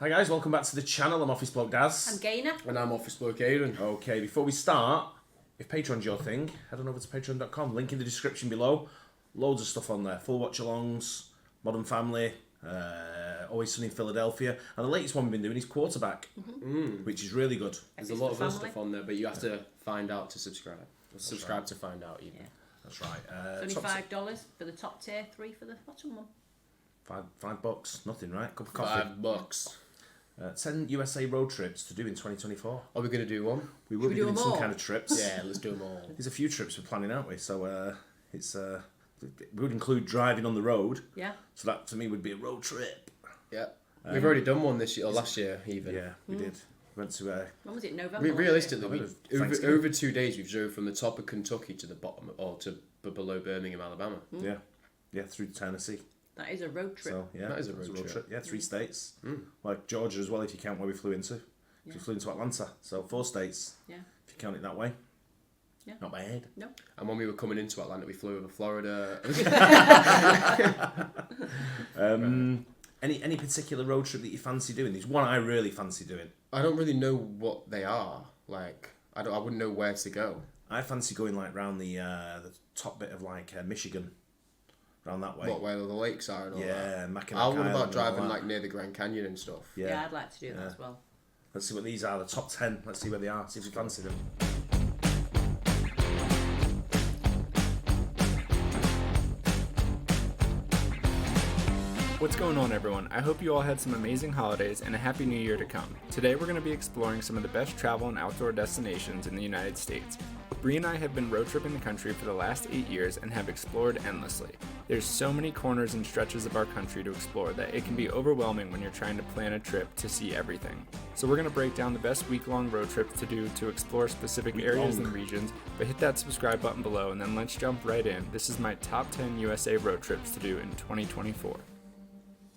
Hi guys, welcome back to the channel. I'm Office Bloke Daz. I'm Gaynor. And I'm Office Bloke Aidan. Okay, before we start, if Patreon's your thing, head on over to patreon.com. Link in the description below. Loads of stuff on there. Full watch-alongs, Modern Family, Always Sunny in Philadelphia. And the latest one we've been doing is Quarterback, which is really good. There's a lot of other stuff on there, but you have to find out to subscribe. Subscribe to find out, even. Yeah. That's right. It's only $5 for the top tier, $3 for the bottom one. $5, nothing, right? Cup of coffee. $5. 10 USA road trips to do in 2024. Are we going to do one? We will be doing some kind of trips. Yeah, let's do them all. There's a few trips we're planning, aren't we? So we would include driving on the road. Yeah. So that to me would be a road trip. Yeah. We've already done one this year, or last year even. Yeah, we did. Went to When was it? November? Realistically, over 2 days we've drove from the top of Kentucky to the bottom, or to below Birmingham, Alabama. Yeah, through Tennessee. That is a road trip. So yeah, that is a road trip. Yeah, 3 states. Like Georgia as well, if you count where we flew into. Yeah. We flew into Atlanta, so 4 states. Yeah. If you count it that way. Yeah. Not bad. No. And when we were coming into Atlanta, we flew over Florida. Any particular road trip that you fancy doing? There's one I really fancy doing. I don't really know what they are. Like, I wouldn't know where to go. I fancy going like round the top bit of like Michigan. Around that way. What, where the lakes are and all that? Yeah, Mackinac I would Island about driving like near the Grand Canyon and stuff. Yeah, I'd like to do that as well. Let's see what these are, the top 10. Let's see where they are, see if we fancy them. What's going on, everyone? I hope you all had some amazing holidays and a happy new year to come. Today we're going to be exploring some of the best travel and outdoor destinations in the United States. Bree and I have been road tripping the country for the last 8 years and have explored endlessly. There's so many corners and stretches of our country to explore that it can be overwhelming when you're trying to plan a trip to see everything. So we're going to break down the best week-long road trips to do to explore specific areas and regions, but hit that subscribe button below and then let's jump right in. This is my top 10 USA road trips to do in 2024.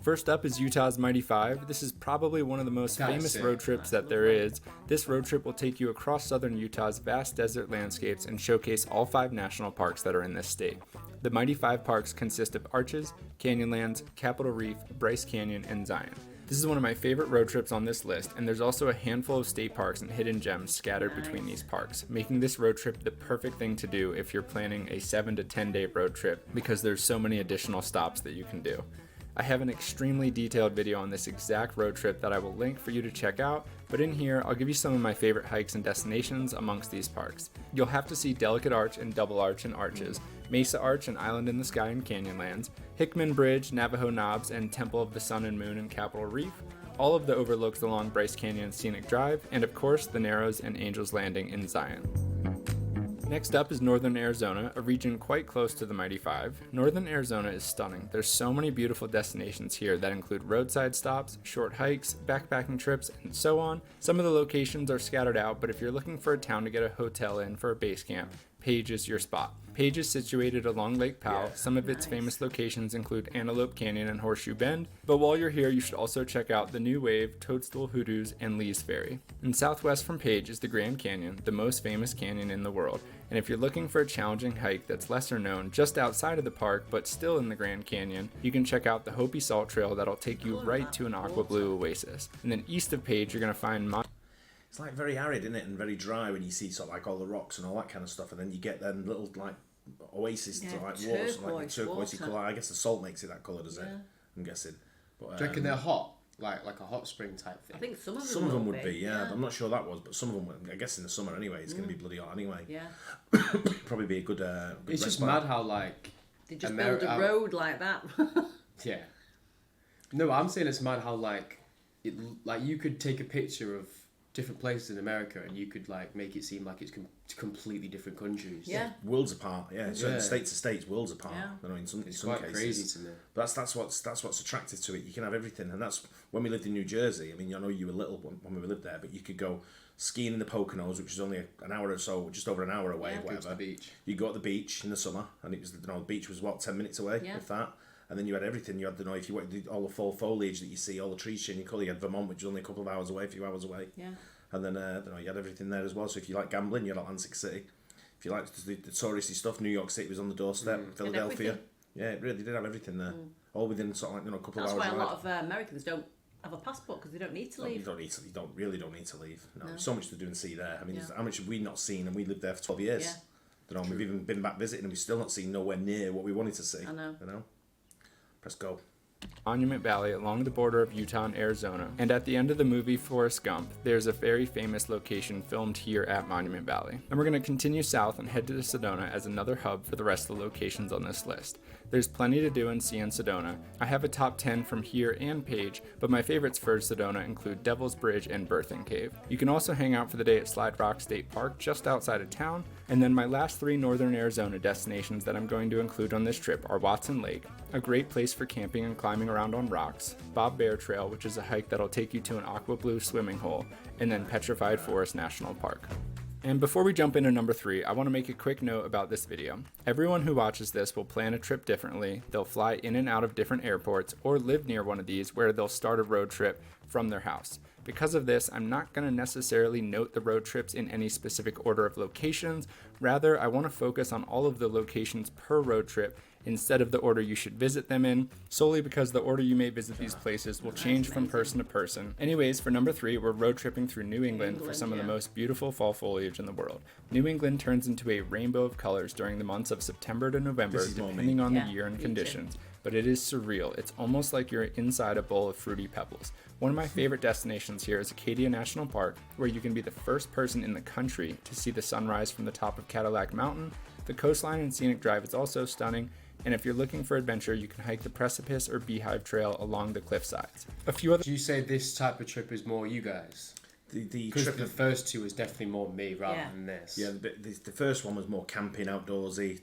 First up is Utah's Mighty 5. This is probably one of the most famous road trips that there is. This road trip will take you across southern Utah's vast desert landscapes and showcase all 5 national parks that are in this state. The Mighty 5 parks consist of Arches, Canyonlands, Capitol Reef, Bryce Canyon, and Zion. This is one of my favorite road trips on this list, and there's also a handful of state parks and hidden gems scattered between these parks, making this road trip the perfect thing to do if you're planning a 7 to 10 day road trip because there's so many additional stops that you can do. I have an extremely detailed video on this exact road trip that I will link for you to check out, but in here I'll give you some of my favorite hikes and destinations amongst these parks. You'll have to see Delicate Arch and Double Arch and Arches, Mesa Arch and Island in the Sky and Canyonlands, Hickman Bridge, Navajo Knobs, and Temple of the Sun and Moon and Capitol Reef, all of the overlooks along Bryce Canyon Scenic Drive, and of course the Narrows and Angel's Landing in Zion. Next up is Northern Arizona, a region quite close to the Mighty 5. Northern Arizona is stunning. There's so many beautiful destinations here that include roadside stops, short hikes, backpacking trips, and so on. Some of the locations are scattered out, but if you're looking for a town to get a hotel in for a base camp, Page is your spot. Page is situated along Lake Powell. Some of its famous locations include Antelope Canyon and Horseshoe Bend, but while you're here, you should also check out the New Wave, Toadstool Hoodoos, and Lee's Ferry. And southwest from Page is the Grand Canyon, the most famous canyon in the world. And if you're looking for a challenging hike that's lesser known just outside of the park but still in the Grand Canyon, you can check out the Hopi Salt Trail that'll take you right to an aqua blue oasis. And then east of Page, you're going to find It's like very arid, isn't it, and very dry when you see sort of like all the rocks and all that kind of stuff, and then you get them little like oasis to like water, so like turquoisey colour. I guess the salt makes it that colour, does it? I'm guessing. But, do you reckon they're hot? Like a hot spring type thing? I think some of them would be, yeah. I'm not sure that was, but some of them, I guess in the summer anyway, it's going to be bloody hot anyway. Yeah. Probably be a good it's just mad how like... They just build a road like that. Yeah. No, I'm saying it's mad how like you could take a picture of different places in America and you could like make it seem like it's completely different countries. Yeah. Worlds apart, yeah. So state to states, worlds apart. Yeah. You know, in some quite cases. Crazy to me. But that's what's attractive to it. You can have everything, and that's when we lived in New Jersey. I mean, I know you were little when we lived there, but you could go skiing in the Poconos, which is only an hour or so, just over an hour away, whatever. Go to the beach. You go to the beach in the summer, and it was the beach was 10 minutes away, if that. And then you had everything. You had if you wanted all the fall foliage that you see, all the trees changing colour. You had Vermont, which is only a couple of hours away, a few hours away. Yeah. And then you had everything there as well. So if you like gambling, you had Atlantic City. If you liked the touristy stuff, New York City was on the doorstep. Philadelphia, yeah, it really did have everything there, all within sort of like a couple of hours. That's why a lot of Americans don't have a passport because they don't need to You leave. don't need to. You don't need to leave. No, No. so much to do and see there. I mean, Yeah. how much have we not seen? And we lived there for 12 years. Yeah. You know, we've even been back visiting, and we've still not seen nowhere near what we wanted to see. I know. You know, press go. Monument Valley along the border of Utah and Arizona. And at the end of the movie Forrest Gump, there's a very famous location filmed here at Monument Valley. And we're going to continue south and head to Sedona as another hub for the rest of the locations on this list. There's plenty to do and see in Sedona. I have a top 10 from here and Page, but my favorites for Sedona include Devil's Bridge and Birthing Cave. You can also hang out for the day at Slide Rock State Park just outside of town. And then my last 3 northern Arizona destinations that I'm going to include on this trip are Watson Lake, a great place for camping and climbing around on rocks, Bob Bear Trail, which is a hike that'll take you to an aqua blue swimming hole, and then Petrified Forest National Park. And before we jump into number 3, I want to make a quick note about this video. Everyone who watches this will plan a trip differently. They'll fly in and out of different airports or live near one of these where they'll start a road trip from their house. Because of this, I'm not going to necessarily note the road trips in any specific order of locations. Rather, I want to focus on all of the locations per road trip instead of the order you should visit them in, solely because the order you may visit these places will change from person to person. Anyways, for number 3, we're road tripping through New England for some of the most beautiful fall foliage in the world. New England turns into a rainbow of colors during the months of September to November, depending on the year and conditions. But it is surreal. It's almost like you're inside a bowl of Fruity Pebbles. One of my favorite destinations here is Acadia National Park, where you can be the first person in the country to see the sunrise from the top of Cadillac Mountain. The coastline and scenic drive is also stunning, and if you're looking for adventure, you can hike the Precipice or Beehive Trail along the cliff sides. A few other... Do you say this type of trip is more you guys? The Because trip the first 2 is definitely more me rather than this. Yeah, the first one was more camping, outdoorsy,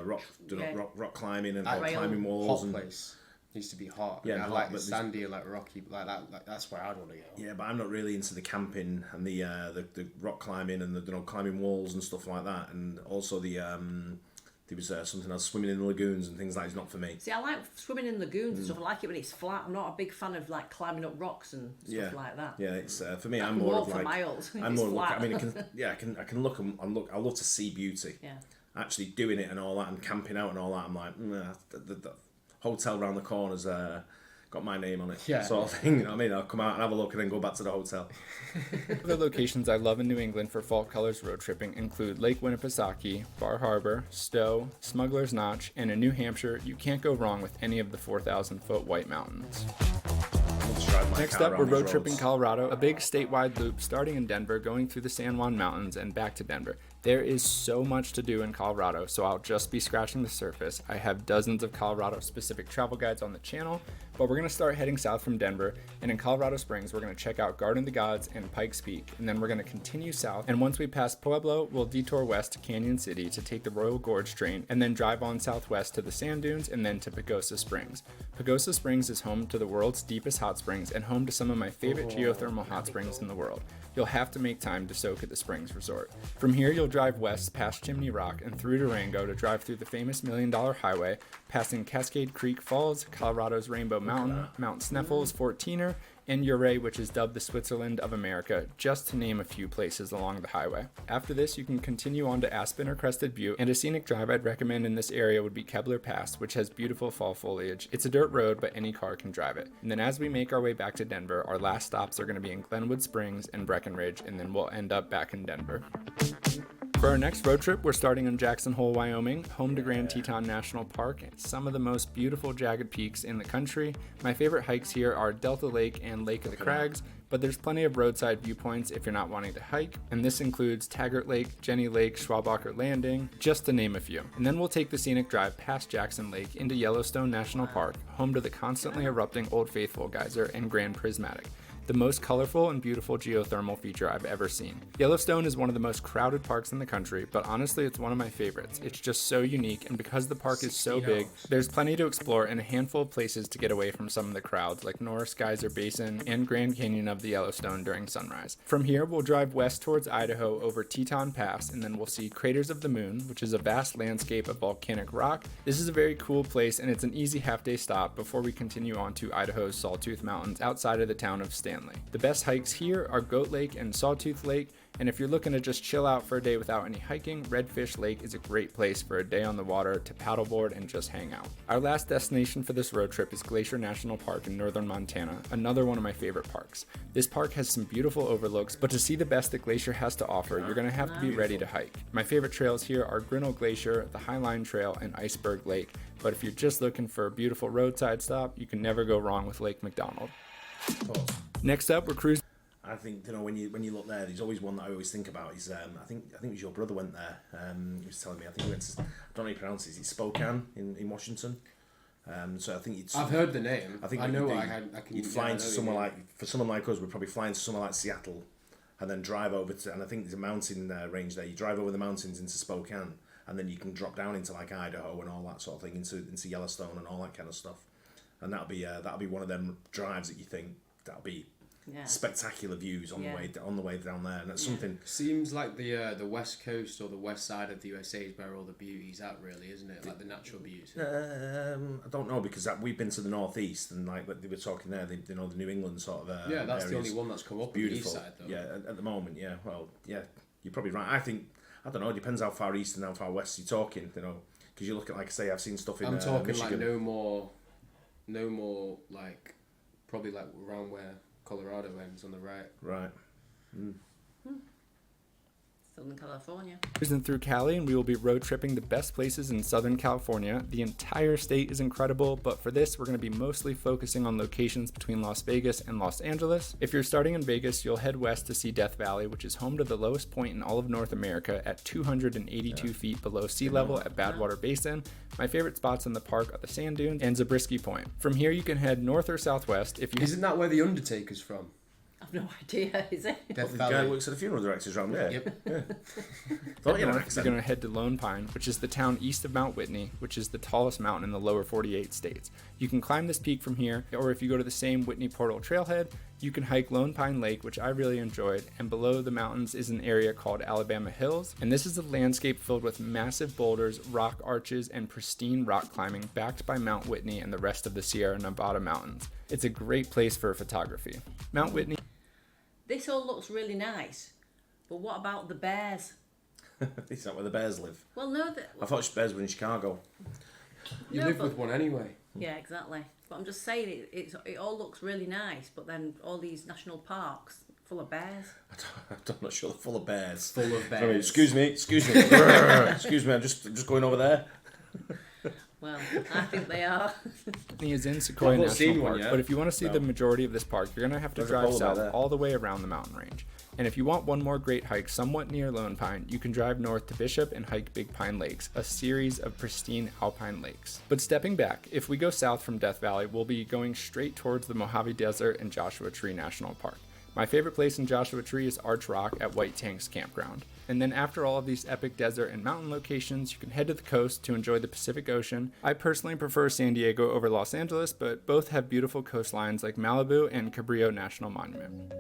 rock climbing and climbing walls. Hot and place. Needs to be hot. Yeah, I hot, like the but sandy, like rocky, like that. Like that's where I'd want to go. Yeah, but I'm not really into the camping and the rock climbing and the climbing walls and stuff like that. And also there was something else, swimming in the lagoons and things like that is not for me. See, I like swimming in lagoons and stuff. I like it when it's flat. I'm not a big fan of like climbing up rocks and stuff like that. Yeah, it's for me. I I'm can more walk of for like miles if I'm it's more look. flat. I mean, I can look and look. I love to see beauty. Yeah. Actually doing it and all that and camping out and all that. I'm like, the hotel round the corner's got my name on it. Yeah. Sort of thing. You know what I mean? I'll come out and have a look and then go back to the hotel. Other locations I love in New England for fall colors road tripping include Lake Winnipesaukee, Bar Harbor, Stowe, Smuggler's Notch, and in New Hampshire, you can't go wrong with any of the 4,000-foot White Mountains. Next up, we're road tripping Colorado, a big statewide loop starting in Denver, going through the San Juan Mountains and back to Denver. There is so much to do in Colorado, so I'll just be scratching the surface. I have dozens of Colorado-specific travel guides on the channel, but we're going to start heading south from Denver, and in Colorado Springs, we're going to check out Garden of the Gods and Pikes Peak, and then we're going to continue south, and once we pass Pueblo, we'll detour west to Canyon City to take the Royal Gorge train, and then drive on southwest to the Sand Dunes, and then to Pagosa Springs. Pagosa Springs is home to the world's deepest hot springs and home to some of my favorite geothermal hot springs in the world. You'll have to make time to soak at the Springs Resort. From here, you'll drive west past Chimney Rock and through Durango to drive through the famous $1 Million Highway, passing Cascade Creek Falls, Colorado's Rainbow Mountain, Mount Sneffels, Fort Tiener, and Ouray, which is dubbed the Switzerland of America, just to name a few places along the highway. After this, you can continue on to Aspen or Crested Butte, and a scenic drive I'd recommend in this area would be Kebler Pass, which has beautiful fall foliage. It's a dirt road, but any car can drive it. And then as we make our way back to Denver, our last stops are going to be in Glenwood Springs and Breckenridge, and then we'll end up back in Denver. For our next road trip, we're starting in Jackson Hole, Wyoming, home to Grand Teton National Park, some of the most beautiful jagged peaks in the country. My favorite hikes here are Delta Lake and Lake of the Crags, but there's plenty of roadside viewpoints if you're not wanting to hike, and this includes Taggart Lake, Jenny Lake, Schwabacher Landing, just to name a few. And then we'll take the scenic drive past Jackson Lake into Yellowstone National Park, home to the constantly erupting Old Faithful Geyser and Grand Prismatic, the most colorful and beautiful geothermal feature I've ever seen. Yellowstone is one of the most crowded parks in the country, but honestly it's one of my favorites. It's just so unique, and because the park is so big, there's plenty to explore and a handful of places to get away from some of the crowds, like Norris Geyser Basin and Grand Canyon of the Yellowstone during sunrise. From here, we'll drive west towards Idaho over Teton Pass, and then we'll see Craters of the Moon, which is a vast landscape of volcanic rock. This is a very cool place, and it's an easy half-day stop before we continue on to Idaho's Sawtooth Mountains outside of the town of Stanley. Stanley. The best hikes here are Goat Lake and Sawtooth Lake, and if you're looking to just chill out for a day without any hiking, Redfish Lake is a great place for a day on the water to paddleboard and just hang out. Our last destination for this road trip is Glacier National Park in northern Montana, another one of my favorite parks. This park has some beautiful overlooks, but to see the best that Glacier has to offer, you're going to have to be ready to hike. My favorite trails here are Grinnell Glacier, the Highline Trail, and Iceberg Lake, but if you're just looking for a beautiful roadside stop, you can never go wrong with Lake McDonald. Next up, we're cruising. I think, when you look there, there's always one that I always think about. Is I think it was your brother went there. He was telling me. I think he went to, I don't know how you pronounce it. Is it Spokane in Washington? So I think I've heard the name. I think I know. You'd fly into somewhere like, for someone like us, we'd probably fly into somewhere like Seattle, and then drive over to, and I think there's a mountain range there. You drive over the mountains into Spokane, and then you can drop down into like Idaho and all that sort of thing, into Yellowstone and all that kind of stuff. And that'll be one of them drives that you think that'll be spectacular views on the way down there, and that's something. Seems like the west coast or the west side of the USA is where all the beauty's at, really, isn't it? Like the natural beauty. I don't know, because we've been to the northeast, and like they were talking there, the New England sort of. Yeah, that's areas. the only one that's come up. Beautiful. On the east side, though. Yeah, at the moment, yeah. Well, yeah, you're probably right. I think, I don't know. It depends how far east and how far west you're talking. Because you look at, like I say, I've seen stuff in. I'm talking Michigan. like no more like probably like around where Colorado ends on the right. Right. Southern California. Cruising through Cali, and we will be road tripping the best places in Southern California. The entire state is incredible, but for this, we're going to be mostly focusing on locations between Las Vegas and Los Angeles. If you're starting in Vegas, you'll head west to see Death Valley, which is home to the lowest point in all of North America at 282 feet below sea level at Badwater Basin. My favorite spots in the park are the Sand Dunes and Zabriskie Point. From here, you can head north or southwest. Isn't that where The Undertaker's from? I've no idea, is it? The guy who works at the funeral directors around there. Yep. Yeah. You're going to head to Lone Pine, which is the town east of Mount Whitney, which is the tallest mountain in the lower 48 states. You can climb this peak from here, or if you go to the same Whitney Portal trailhead, you can hike Lone Pine Lake, which I really enjoyed, and below the mountains is an area called Alabama Hills, and this is a landscape filled with massive boulders, rock arches, and pristine rock climbing backed by Mount Whitney and the rest of the Sierra Nevada mountains. It's a great place for photography. Mount Whitney. This all looks really nice, but what about the bears? Is that where the bears live? Well, no. I thought bears were in Chicago. You live with one anyway. Yeah, exactly. But I'm just saying, it all looks really nice, but then all these national parks full of bears. I'm not sure they're full of bears. Full of bears. Sorry, excuse me. Excuse me, I'm just going over there. Well, I think they are. He is in Sequoia I've not National seen one Park, yet. but if you want to see the majority of this park, you're going to have to There's a drive polar bear south there. all the way around the mountain range. And if you want one more great hike somewhat near Lone Pine, you can drive north to Bishop and hike Big Pine Lakes, a series of pristine alpine lakes. But stepping back, if we go south from Death Valley, we'll be going straight towards the Mojave Desert and Joshua Tree National Park. My favorite place in Joshua Tree is Arch Rock at White Tanks Campground. And then after all of these epic desert and mountain locations, you can head to the coast to enjoy the Pacific Ocean. I personally prefer San Diego over Los Angeles, but both have beautiful coastlines like Malibu and Cabrillo National Monument.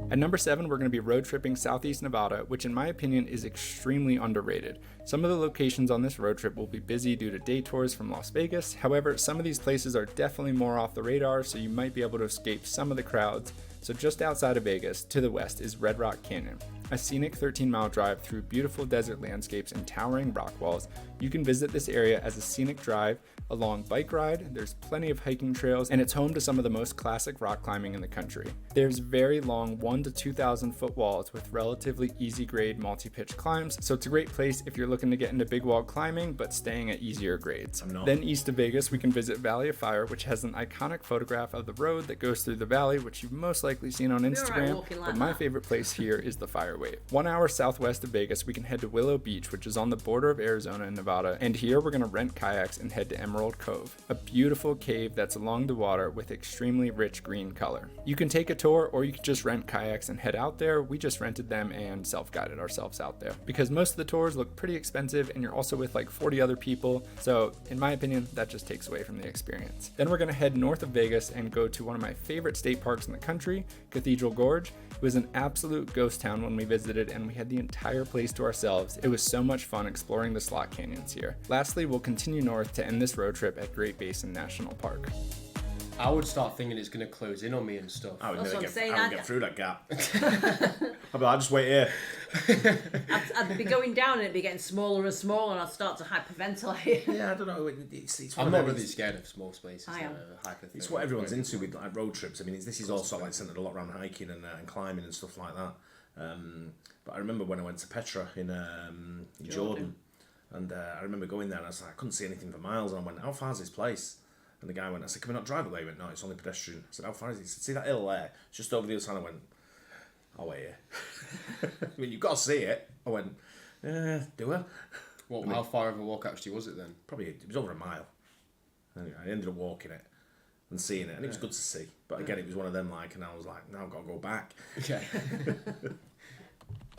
At number 7, we're going to be road tripping Southeast Nevada, which in my opinion is extremely underrated. Some of the locations on this road trip will be busy due to day tours from Las Vegas. However, some of these places are definitely more off the radar, so you might be able to escape some of the crowds. So just outside of Vegas, to the west, is Red Rock Canyon, a scenic 13-mile drive through beautiful desert landscapes and towering rock walls. You can visit this area as a scenic drive, a long bike ride, there's plenty of hiking trails, and it's home to some of the most classic rock climbing in the country. There's very long 1,000 to 2,000 foot walls with relatively easy grade multi-pitch climbs, so it's a great place if you're looking to get into big wall climbing but staying at easier grades. Then east of Vegas, we can visit Valley of Fire, which has an iconic photograph of the road that goes through the valley, which you've most likely seen on Instagram, but my favorite place here is the Fire Wave. 1 hour southwest of Vegas, we can head to Willow Beach, which is on the border of Arizona and Nevada, and here we're going to rent kayaks and head to Emerald Cove, a beautiful cave that's along the water with extremely rich green color. You can take a tour or you can just rent kayaks and head out there. We just rented them and self-guided ourselves out there because most of the tours look pretty expensive and you're also with like 40 other people, so in my opinion that just takes away from the experience. Then we're going to head north of Vegas and go to one of my favorite state parks in the country, Cathedral Gorge. It was an absolute ghost town when we visited and we had the entire place to ourselves. It was so much fun exploring the slot canyons here. Lastly, we'll continue north to end this road trip at Great Basin National Park. I would start thinking it's going to close in on me and stuff. I would That's never what I'm saying, I would get through that gap. I'd be like, I'll just wait here. I'd be going down and it'd be getting smaller and smaller, and I'd start to hyperventilate. Yeah, I don't know. It's I'm not really scared of small spaces. I am. It's what everyone's into with like road trips. I mean, this is all sort of like centered a lot around hiking and climbing and stuff like that. But I remember when I went to Petra in Jordan, and I remember going there and I was like, I couldn't see anything for miles, and I went, how far is this place? And the guy went, I said, can we not drive away? He went, no, it's only pedestrian. I said, how far is it? He said, see that hill there? It's just over the other side. I went, I'll wait here. I mean, you've got to see it. I went, do I? Well, how far of a walk actually was it then? Probably, it was over a mile. Anyway, I ended up walking it and seeing it, and it was good to see. But again, it was one of them like, and I was like, now I've got to go back. Okay.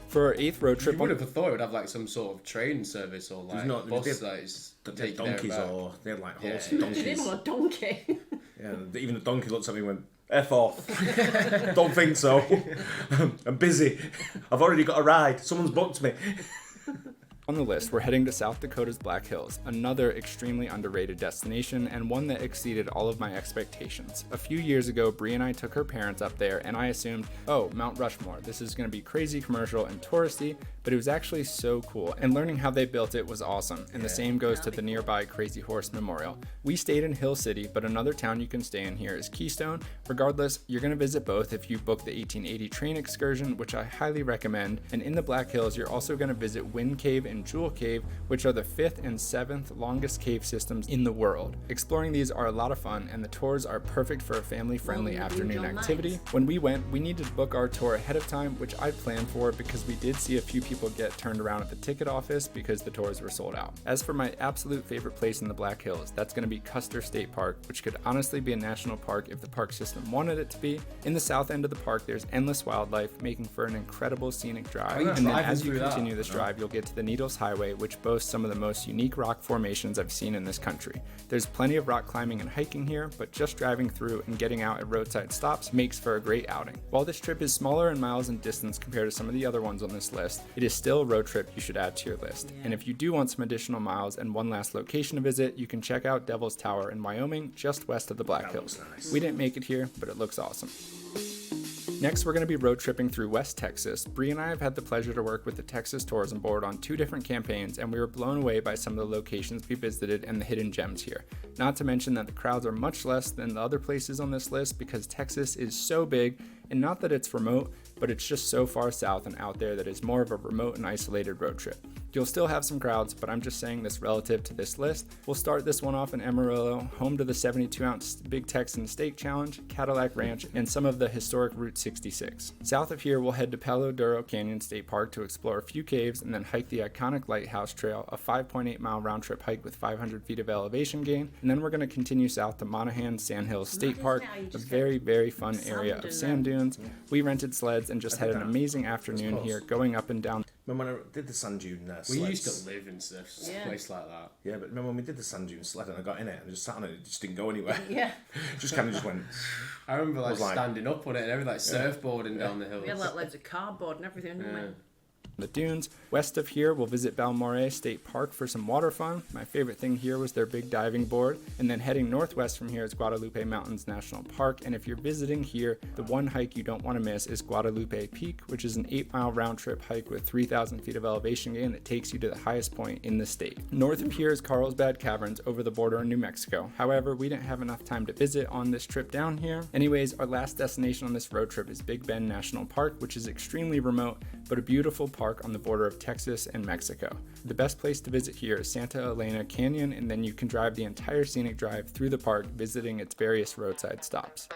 For our 8th road trip, You would have thought it would have like some sort of train service or like not- bus they- that is They had taking care of donkeys that. or they had like horses, Yeah. Did him donkeys. on a donkey. Yeah, even the donkey looked at me and went, F off. Don't think so. I'm busy. I've already got a ride. Someone's booked me. on the list, we're heading to South Dakota's Black Hills, another extremely underrated destination and one that exceeded all of my expectations. A few years ago, Bree and I took her parents up there and I assumed, oh, Mount Rushmore, this is going to be crazy commercial and touristy, but it was actually so cool, and learning how they built it was awesome, and the same goes to the nearby Crazy Horse Memorial. We stayed in Hill City, but another town you can stay in here is Keystone. Regardless, you're going to visit both if you book the 1880 train excursion, which I highly recommend, and in the Black Hills, you're also going to visit Wind Cave and Jewel Cave, which are the 5th and 7th longest cave systems in the world. Exploring these are a lot of fun, and the tours are perfect for a family-friendly afternoon activity. When we went, we needed to book our tour ahead of time, which I planned for because we did see a few people get turned around at the ticket office because the tours were sold out. As for my absolute favorite place in the Black Hills, that's going to be Custer State Park, which could honestly be a national park if the park system wanted it to be. In the south end of the park, there's endless wildlife, making for an incredible scenic drive. And then as you continue this drive, you'll get to the Needles Highway, which boasts some of the most unique rock formations I've seen in this country. There's plenty of rock climbing and hiking here, but just driving through and getting out at roadside stops makes for a great outing. While this trip is smaller in miles and distance compared to some of the other ones on this list, it is still a road trip you should add to your list. And if you do want some additional miles and one last location to visit, you can check out Devil's Tower in Wyoming, just west of the Black Hills. We didn't make it here, but it looks awesome. Next, we're going to be road tripping through West Texas. Bree and I have had the pleasure to work with the Texas Tourism Board on 2 different campaigns, and we were blown away by some of the locations we visited and the hidden gems here. Not to mention that the crowds are much less than the other places on this list because Texas is so big, and not that it's remote, but it's just so far south and out there that it's more of a remote and isolated road trip. You'll still have some crowds, but I'm just saying this relative to this list. We'll start this one off in Amarillo, home to the 72-ounce Big Texan Steak Challenge, Cadillac Ranch, and some of the historic Route 66. South of here, we'll head to Palo Duro Canyon State Park to explore a few caves and then hike the iconic Lighthouse Trail, a 5.8-mile round-trip hike with 500 feet of elevation gain, and then we're going to continue south to Monahan Sandhills State Park, a very, very fun area of sand dunes. We rented sleds and just had an amazing afternoon here going up and down. Remember when I did the sand dune sleds? We used to live in a place like that. Yeah, but remember when we did the sand dune sled and I got in it and I just sat on it, it just didn't go anywhere. Yeah. Just kind of just went. I remember was like- standing up on it and everything, like surfboarding down the hills. We had like loads of cardboard and everything, didn't we? The dunes. West of here, we'll visit Balmorhea State Park for some water fun. My favorite thing here was their big diving board. And then heading northwest from here is Guadalupe Mountains National Park. And if you're visiting here, the one hike you don't want to miss is Guadalupe Peak, which is an 8-mile round trip hike with 3,000 feet of elevation gain that takes you to the highest point in the state. North of here is Carlsbad Caverns over the border in New Mexico. However, we didn't have enough time to visit on this trip down here. Anyways, our last destination on this road trip is Big Bend National Park, which is extremely remote, but a beautiful park on the border of Texas and Mexico. The best place to visit here is Santa Elena Canyon, and then you can drive the entire scenic drive through the park, visiting its various roadside stops.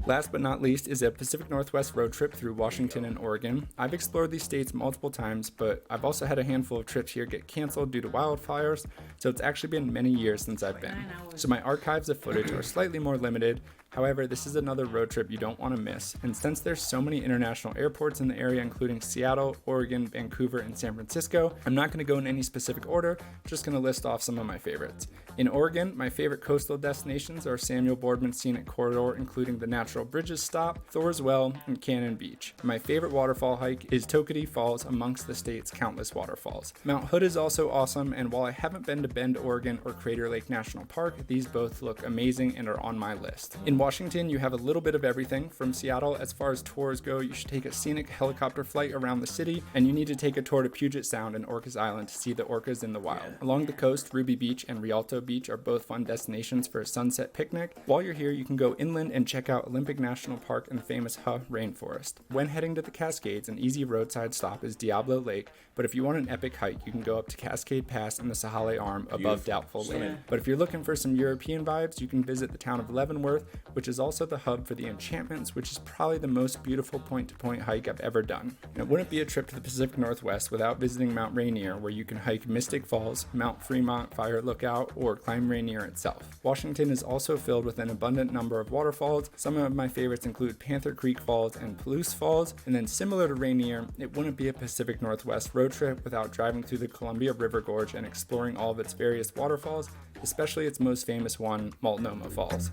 Last but not least is a Pacific Northwest road trip through Washington and Oregon. I've explored these states multiple times, but I've also had a handful of trips here get canceled due to wildfires, so it's actually been many years since I've been. So my archives of footage are slightly more limited. However, this is another road trip you don't want to miss, and since there's so many international airports in the area, including Seattle, Oregon, Vancouver, and San Francisco, I'm not going to go in any specific order, just going to list off some of my favorites. In Oregon, my favorite coastal destinations are Samuel Boardman Scenic Corridor, including the Natural Bridges Stop, Thor's Well, and Cannon Beach. My favorite waterfall hike is Toketee Falls, amongst the state's countless waterfalls. Mount Hood is also awesome, and while I haven't been to Bend, Oregon, or Crater Lake National Park, these both look amazing and are on my list. In Washington, you have a little bit of everything. From Seattle, as far as tours go, you should take a scenic helicopter flight around the city, and you need to take a tour to Puget Sound and Orcas Island to see the orcas in the wild. Along the coast, Ruby Beach and Rialto Beach are both fun destinations for a sunset picnic. While you're here, you can go inland and check out Olympic National Park and the famous Huh Rainforest. When heading to the Cascades, an easy roadside stop is Diablo Lake, but if you want an epic hike, you can go up to Cascade Pass and the Sahale Arm above Doubtful Lake. But if you're looking for some European vibes, you can visit the town of Leavenworth, which is also the hub for the Enchantments, which is probably the most beautiful point-to-point hike I've ever done. And it wouldn't be a trip to the Pacific Northwest without visiting Mount Rainier, where you can hike Mystic Falls, Mount Fremont Fire Lookout, or climb Rainier itself. Washington is also filled with an abundant number of waterfalls. Some of my favorites include Panther Creek Falls and Palouse Falls, and then similar to Rainier, it wouldn't be a Pacific Northwest road trip without driving through the Columbia River Gorge and exploring all of its various waterfalls, especially its most famous one, Multnomah Falls.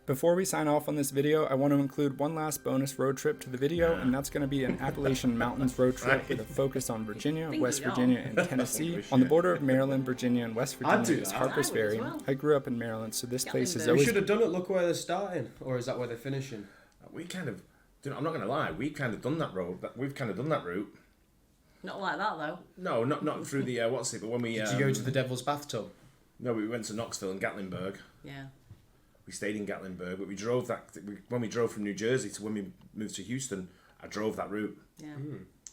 Before we sign off on this video, I want to include one last bonus road trip to the video, and that's going to be an Appalachian Mountains road trip with a focus on Virginia, West Virginia, and Tennessee. On the border of Maryland, Virginia, and West Virginia is Harper's Ferry. I grew up in Maryland, so this place is We always... should have done it. Look where they're starting, or is that where they're finishing? We kind of, I'm not going to lie, we've kind of done that road. We've kind of done that route. Not like that though. No, not through the but when we Did you go to the Devil's Bathtub? No, we went to Knoxville and Gatlinburg. Yeah. We stayed in Gatlinburg, but we drove when we drove from New Jersey to when we moved to Houston. I drove that route. Yeah.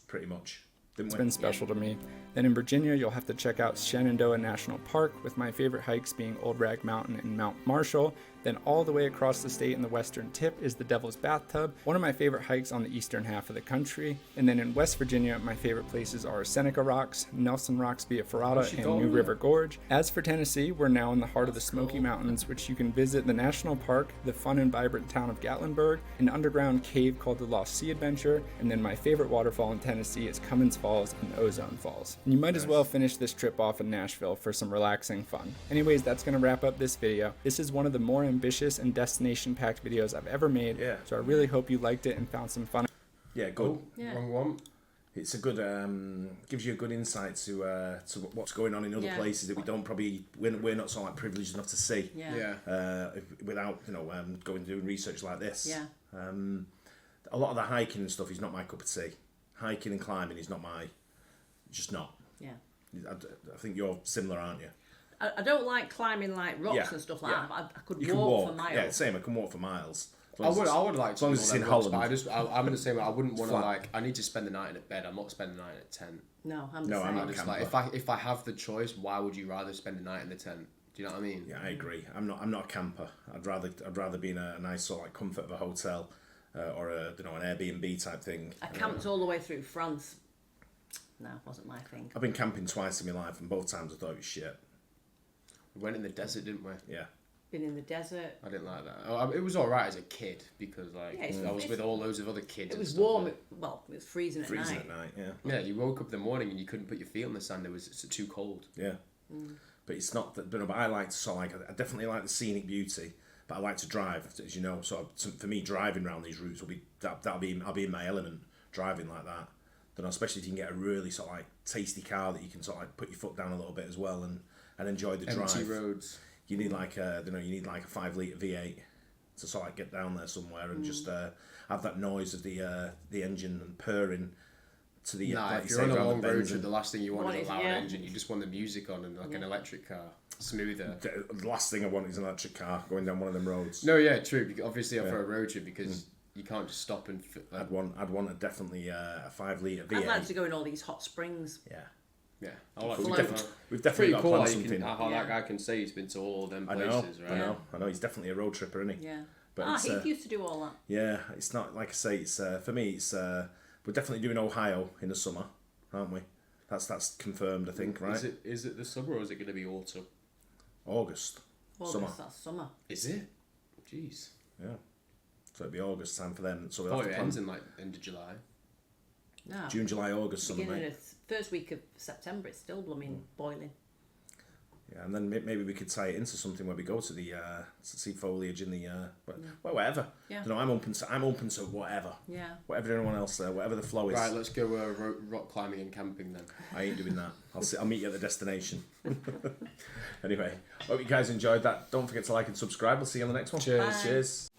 Pretty much. It's been special to me. Then in Virginia, you'll have to check out Shenandoah National Park, with my favorite hikes being Old Rag Mountain and Mount Marshall. Then all the way across the state in the western tip is the Devil's Bathtub, one of my favorite hikes on the eastern half of the country. And then in West Virginia, my favorite places are Seneca Rocks, Nelson Rocks via Ferrata, and New River Gorge. As for Tennessee, we're now in the heart of the Smoky Mountains, which you can visit the national park, the fun and vibrant town of Gatlinburg, an underground cave called the Lost Sea Adventure, and then my favorite waterfall in Tennessee is Cummins Falls and Ozone Falls. And you might as well finish this trip off in Nashville for some relaxing fun. Anyways, that's going to wrap up this video. This is one of the more ambitious and destination-packed videos I've ever made, so I really hope you liked it and found some fun. Yeah, good. Wrong one. It's a good, gives you a good insight to what's going on in other places that we don't probably, we're not so privileged enough to see. Without going doing research like this. Yeah. A lot of the hiking and stuff is not my cup of tea. Hiking and climbing is not just not. Yeah. I think you're similar, aren't you? I don't like climbing like rocks and stuff like that. I could You walk can for miles. Yeah, same. I can walk for miles. I would like to. As long as it's in Holland. But I'm in the same way. I wouldn't want to I need to spend the night in a bed. I'm not spending the night in a tent. No, I'm not I just like if I have the choice, why would you rather spend the night in the tent? Do you know what I mean? Yeah, I agree. I'm not a camper. I'd rather be in a nice sort of like comfort of a hotel or an Airbnb type thing. I camped all the way through France. No, it wasn't my thing. I've been camping twice in my life, and both times I thought it was shit. We went in the desert, didn't we? Yeah. Been in the desert. I didn't like that. It was alright as a kid because I was with all loads of other kids. It was and warm. stuff. It was freezing at night. Yeah. You woke up in the morning and you couldn't put your feet on the sand. It's too cold. Yeah. But it's not that. But I like I definitely like the scenic beauty. But I like to drive, as you know. So for me, driving around these routes will be I'll be in my element driving like that. Then especially if you can get a really sort of like tasty car that you can sort of like put your foot down a little bit as well and enjoy the drive. Empty roads. You need like a 5-litre V8 to sort of like get down there somewhere and just have that noise of the engine and purring to the. If you're on a long road trip, the last thing you want is a loud engine. You just want the music on and like an electric car, smoother. The last thing I want is an electric car going down one of them roads. No, yeah, true. Obviously, for a road trip because. You can't just stop and. I'd want definitely a 5-litre V8. I'd like to go in all these hot springs. Yeah, we've definitely got to plan something. How that guy can say he's been to all them places, right? I know. He's definitely a road tripper, isn't he? Yeah. But Heath used to do all that. Yeah, it's not like I say. It's for me. It's we're definitely doing Ohio in the summer, aren't we? That's confirmed, I think, right? Is it the summer or is it going to be autumn? August. August, that's summer. Is it? Jeez. Yeah. So it'd be August time for them. So we'll Oh, have to it plan ends in like end of July. No. June, July, August, summer, Beginning mate. of first week of September, it's still blooming boiling. Yeah, and then maybe we could tie it into something where we go to the to see foliage in the well, whatever. Yeah. You know, I'm open to whatever. Yeah. Whatever anyone else there, whatever the flow is. Right, let's go rock climbing and camping then. I ain't doing that. I'll meet you at the destination. Anyway, hope you guys enjoyed that. Don't forget to like and subscribe. We'll see you on the next one. Cheers. Bye. Cheers.